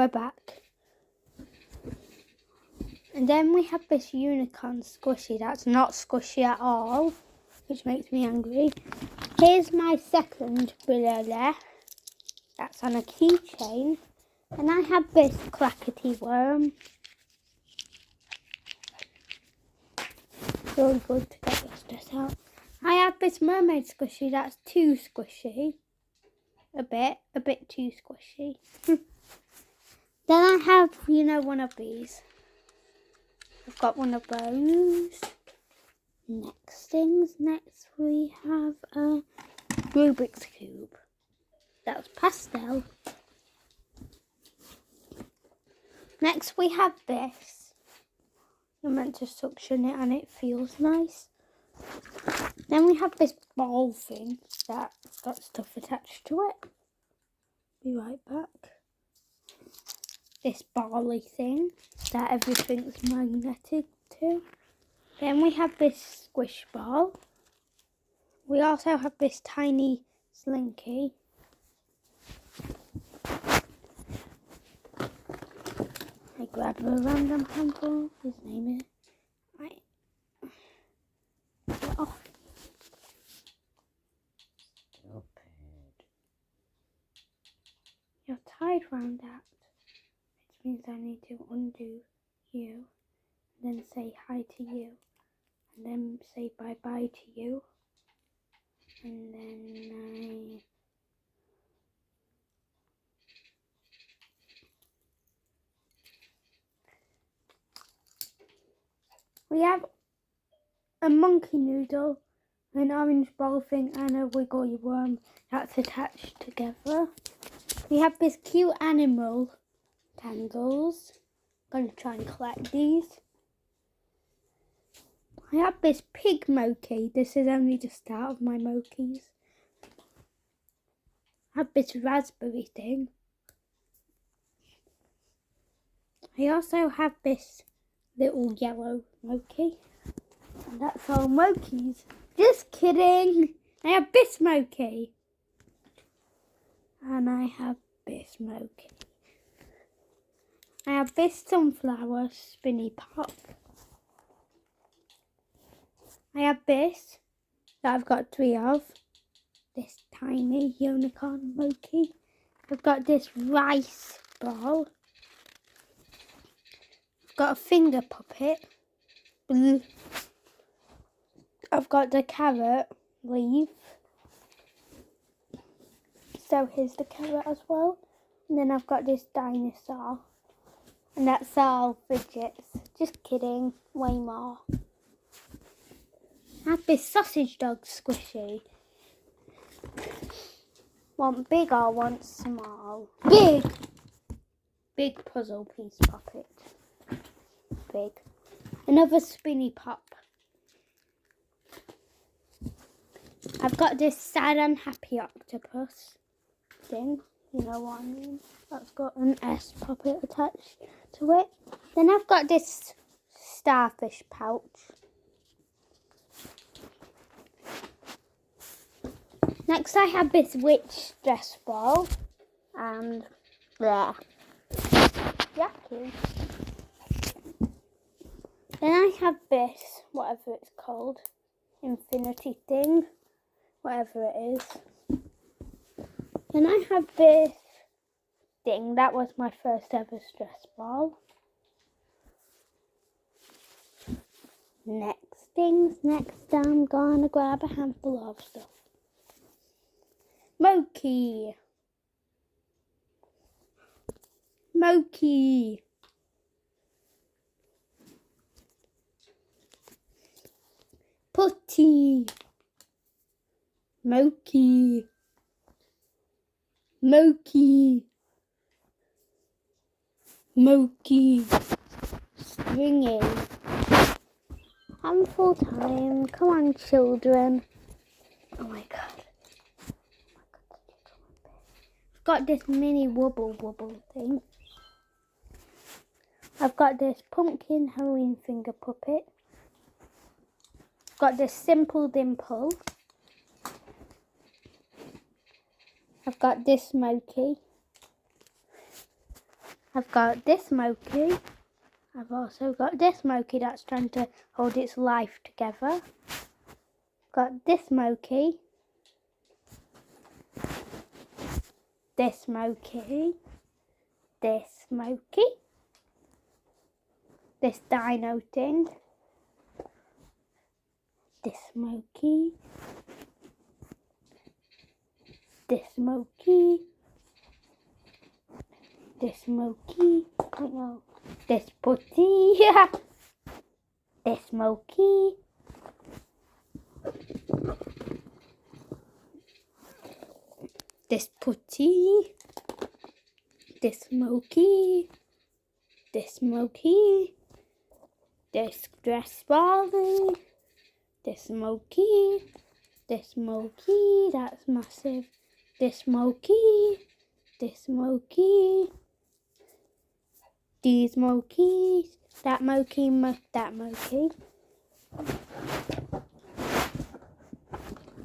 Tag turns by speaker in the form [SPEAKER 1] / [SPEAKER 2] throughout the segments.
[SPEAKER 1] we're back. And then we have this unicorn squishy that's not squishy at all, which makes me angry. Here's my second Brillela. That's on a keychain. And I have this clackety worm. Really good to get this stress out. I have this mermaid squishy that's too squishy. A bit too squishy. Then I have, one of these. I've got one of those. Next we have a Rubik's Cube. That's pastel. Next we have this. You're meant to suction it and it feels nice. Then we have this ball thing that's got stuff attached to it. Be right back. This bally thing that everything's magnetic to. Then we have this squish ball. We also have this tiny slinky. I grab a random handful. His name is... Oh.
[SPEAKER 2] Stupid.
[SPEAKER 1] You're tied round that. Which means I need to undo you. And then say hi to you. And then say bye-bye to you. And then we have a monkey noodle, an orange ball thing, and a wiggly worm that's attached together. We have this cute animal candles. I'm going to try and collect these. I have this pig mochi. This is only the start of my mochis. I have this raspberry thing. I also have this little yellow mochi. And that's all mochis. Just kidding. I have this mochi. And I have this mochi. I have this sunflower spinny pop. I have this that I've got 3 of. This tiny unicorn mochi. I've got this rice ball. I've got a finger puppet. Blue. I've got the carrot leaf. So here's the carrot as well. And then I've got this dinosaur. And that's all fidgets. Just kidding. Way more. I have this sausage dog squishy. Want big or want small? Big! Big puzzle piece puppet. Big. Another spinny pop. I've got this sad and happy octopus thing. You know what I mean? That's got an S puppet attached to it. Then I've got this starfish pouch. Next I have this witch dress ball and Jackie. Then I have this, whatever it's called, infinity thing, whatever it is. Then I have this thing, that was my first ever stress ball. Next I'm gonna grab a handful of stuff. Mochi. Putty. Mochi. Stringy. Handful time. Come on, children. Oh my god. I've got this mini wobble thing. I've got this pumpkin Halloween finger puppet. I've got this simple dimple. I've got this mochi. I've got this Moki. I've also got this Moki that's trying to hold its life together. Got this Moki. This Moki. This Moki. This dino thing. This Moki. This Moki. This Moki. Oh no. This putty. This Moki. This putty. This Moki. This Moki. This dress Barbie. This Moki. This Moki. That's massive. This Moki. This Moki. These Mokis. That Moki. That Moki.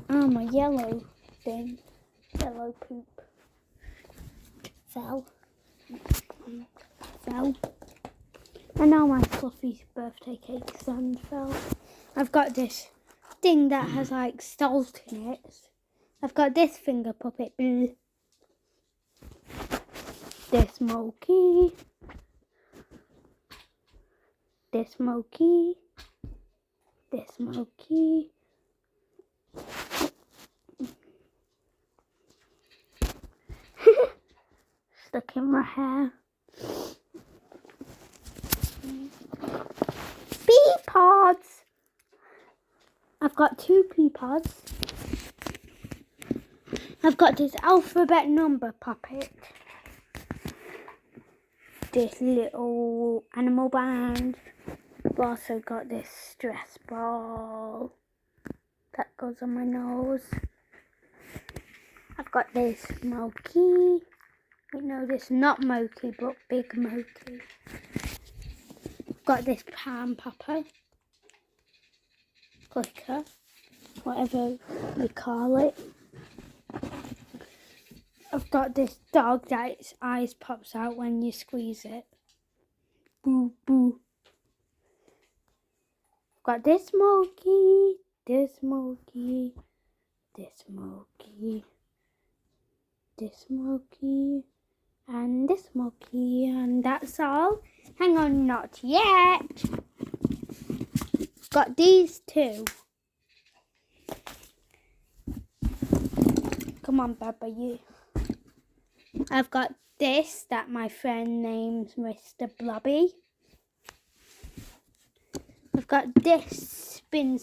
[SPEAKER 1] Oh, my yellow thing. Yellow poop. Fell. And now my fluffy birthday cake stand fell. I've got this thing that has like salt in it. I've got this finger puppet. This Moki. This Moki. This Moki. Stuck in my hair. Pea pods. I've got 2 pea pods. I've got this alphabet number puppet. This little animal band. I've also got this stress ball that goes on my nose. I've got this Moki. Wait, no, this not Moki, but big Moki. I've got this palm popper. Clicker. Whatever you call it. I've got this dog that its eyes pops out when you squeeze it. Boo, boo. I've got this Moki. This Moki. This Moki. This Moki. And this Moki, and that's all. Hang on, not yet. Got these 2. Come on, Baba, you. I've got this that my friend names Mr. Blobby. I've got this spin.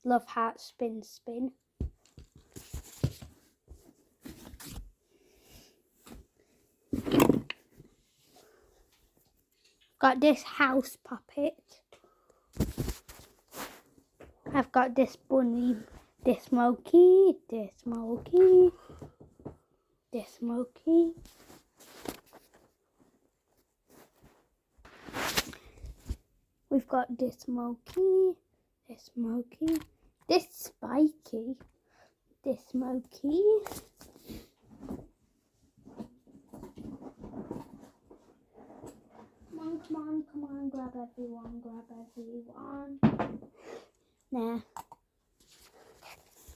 [SPEAKER 1] Love heart spin. Got this house puppet. I've got this bunny, this Moki, this Moki, this Moki. We've got this Moki, this Moki, this Spiky, this Moki. Come on, grab everyone. There.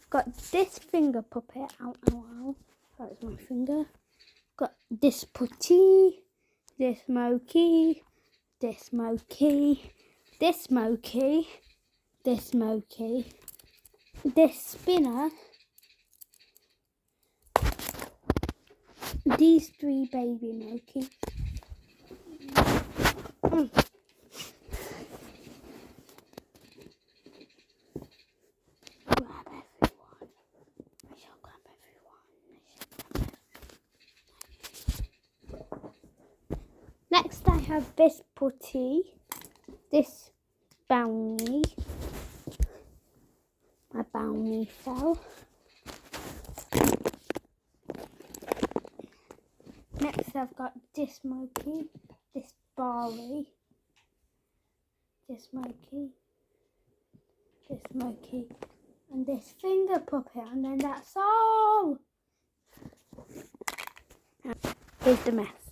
[SPEAKER 1] Got this finger puppet. Ow. That was my finger. Got this putty, this Moki, this Moki, this Moki, this Moki, this spinner, these 3 baby Moki. Grab everyone. I shall grab everyone. Next I have this putty, this bounty. My bounty fell. Next I've got this Moki, this Barley, this Moki, this Moki, and this finger puppet, and then that's all. Here's the mess.